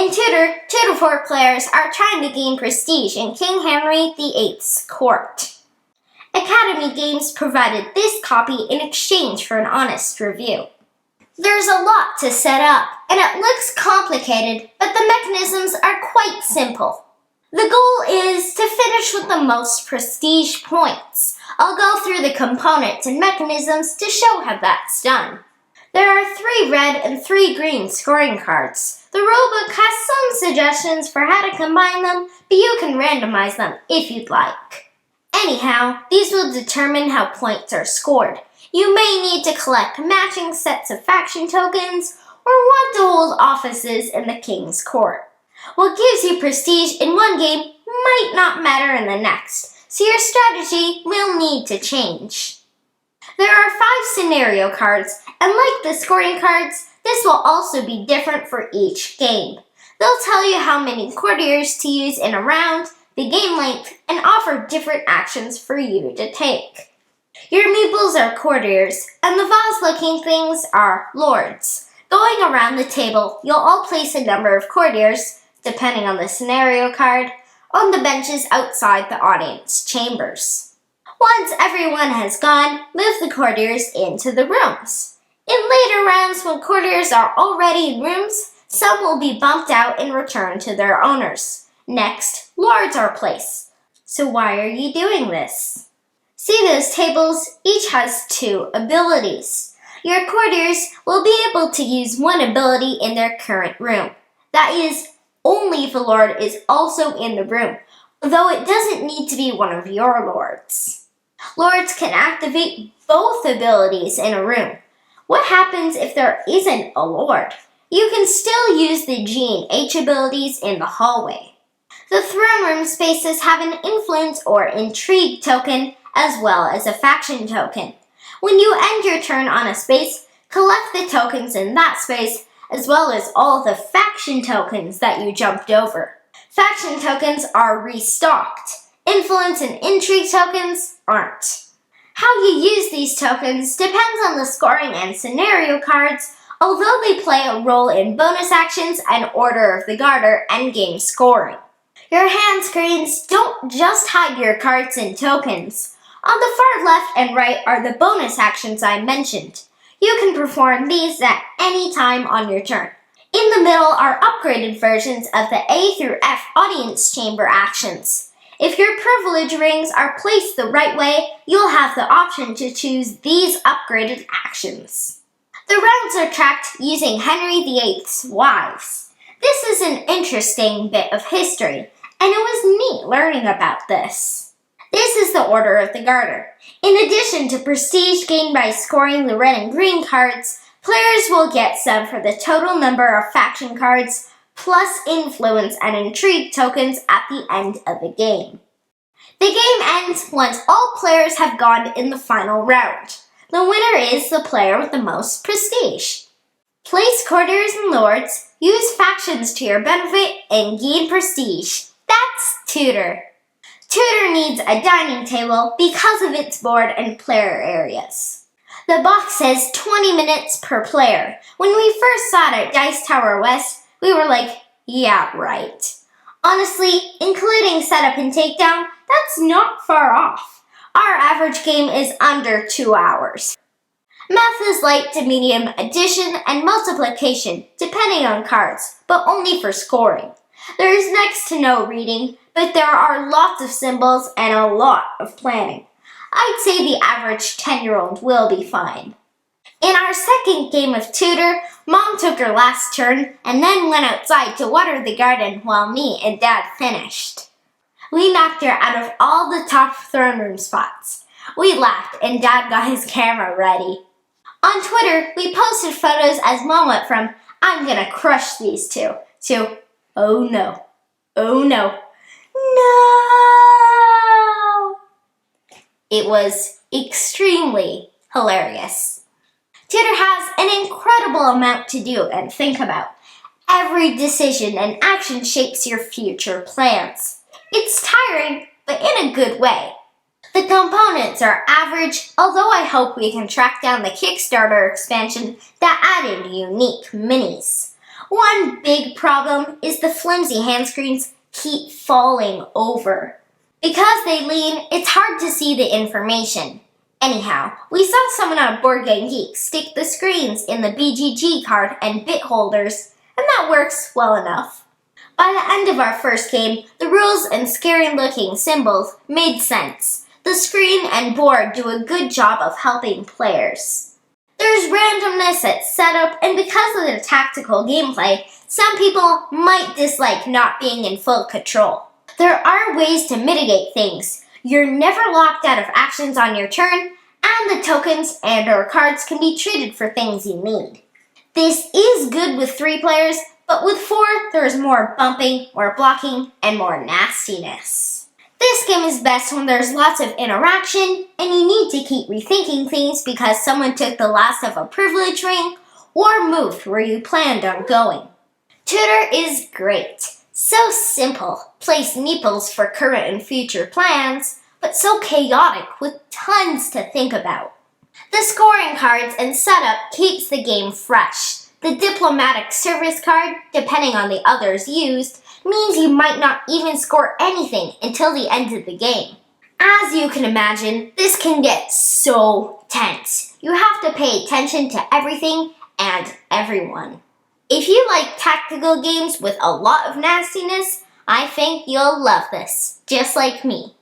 In Tutor, 2 to 4 players are trying to gain prestige in King Henry VIII's court. Academy Games provided this copy in exchange for an honest review. There's a lot to set up, and it looks complicated, but the mechanisms are quite simple. The goal is to finish with the most prestige points. I'll go through the components and mechanisms to show how that's done. There are 3 red and 3 green scoring cards. The rulebook has some suggestions for how to combine them, but you can randomize them if you'd like. Anyhow, these will determine how points are scored. You may need to collect matching sets of faction tokens or want to hold offices in the king's court. What gives you prestige in one game might not matter in the next, so your strategy will need to change. There are 5 scenario cards, and like the scoring cards, this will also be different for each game. They'll tell you how many courtiers to use in a round, the game length, and offer different actions for you to take. Your meeples are courtiers, and the vase-looking things are lords. Going around the table, you'll all place a number of courtiers, depending on the scenario card, on the benches outside the audience chambers. Once everyone has gone, move the courtiers into the rooms. In later rounds, when courtiers are already in rooms, some will be bumped out and returned to their owners. Next, lords are placed. So why are you doing this? See those tables? Each has 2 abilities. Your courtiers will be able to use 1 ability in their current room. That is, only if a lord is also in the room, though it doesn't need to be one of your lords. Lords can activate both abilities in a room. What happens if there isn't a lord? You can still use the G and H abilities in the hallway. The throne room spaces have an influence or intrigue token as well as a faction token. When you end your turn on a space, collect the tokens in that space as well as all the faction tokens that you jumped over. Faction tokens are restocked. Influence and intrigue tokens aren't. How you use these tokens depends on the scoring and scenario cards, although they play a role in bonus actions and Order of the Garter endgame scoring. Your hand screens don't just hide your cards and tokens. On the far left and right are the bonus actions I mentioned. You can perform these at any time on your turn. In the middle are upgraded versions of the A through F audience chamber actions. If your privilege rings are placed the right way, you'll have the option to choose these upgraded actions. The rounds are tracked using Henry VIII's wives. This is an interesting bit of history, and it was neat learning about this. This is the Order of the Garter. In addition to prestige gained by scoring the red and green cards, players will get some for the total number of faction cards, plus influence and intrigue tokens at the end of the game. The game ends once all players have gone in the final round. The winner is the player with the most prestige. Place courtiers and lords, use factions to your benefit, and gain prestige. That's Tutor. Tutor needs a dining table because of its board and player areas. The box says 20 minutes per player. When we first saw it at Dice Tower West, we were like, yeah, right. Honestly, including setup and takedown, that's not far off. Our average game is under 2 hours. Math is light to medium addition and multiplication, depending on cards, but only for scoring. There is next to no reading, but there are lots of symbols and a lot of planning. I'd say the average 10-year-old will be fine. In our second game of Tutor, Mom took her last turn and then went outside to water the garden while me and Dad finished. We knocked her out of all the top throne room spots. We laughed and Dad got his camera ready. On Twitter, we posted photos as Mom went from, I'm gonna crush these two, to, oh no, oh no, no! It was extremely hilarious. Tutor has an incredible amount to do and think about. Every decision and action shapes your future plans. It's tiring, but in a good way. The components are average, although I hope we can track down the Kickstarter expansion that added unique minis. One big problem is the flimsy hand screens keep falling over. Because they lean, it's hard to see the information. Anyhow, we saw someone on Board Game Geek stick the screens in the BGG card and bit holders, and that works well enough. By the end of our first game, the rules and scary-looking symbols made sense. The screen and board do a good job of helping players. There's randomness at setup, and because of the tactical gameplay, some people might dislike not being in full control. There are ways to mitigate things. You're never locked out of actions on your turn, and the tokens and/or cards can be traded for things you need. This is good with 3 players, but with 4, there's more bumping, more blocking, and more nastiness. This game is best when there's lots of interaction, and you need to keep rethinking things because someone took the last of a privilege ring or moved where you planned on going. Tutor is great. So simple, place meeples for current and future plans, but so chaotic with tons to think about. The scoring cards and setup keeps the game fresh. The diplomatic service card, depending on the others used, means you might not even score anything until the end of the game. As you can imagine, this can get so tense. You have to pay attention to everything and everyone. If you like tactical games with a lot of nastiness, I think you'll love this, just like me.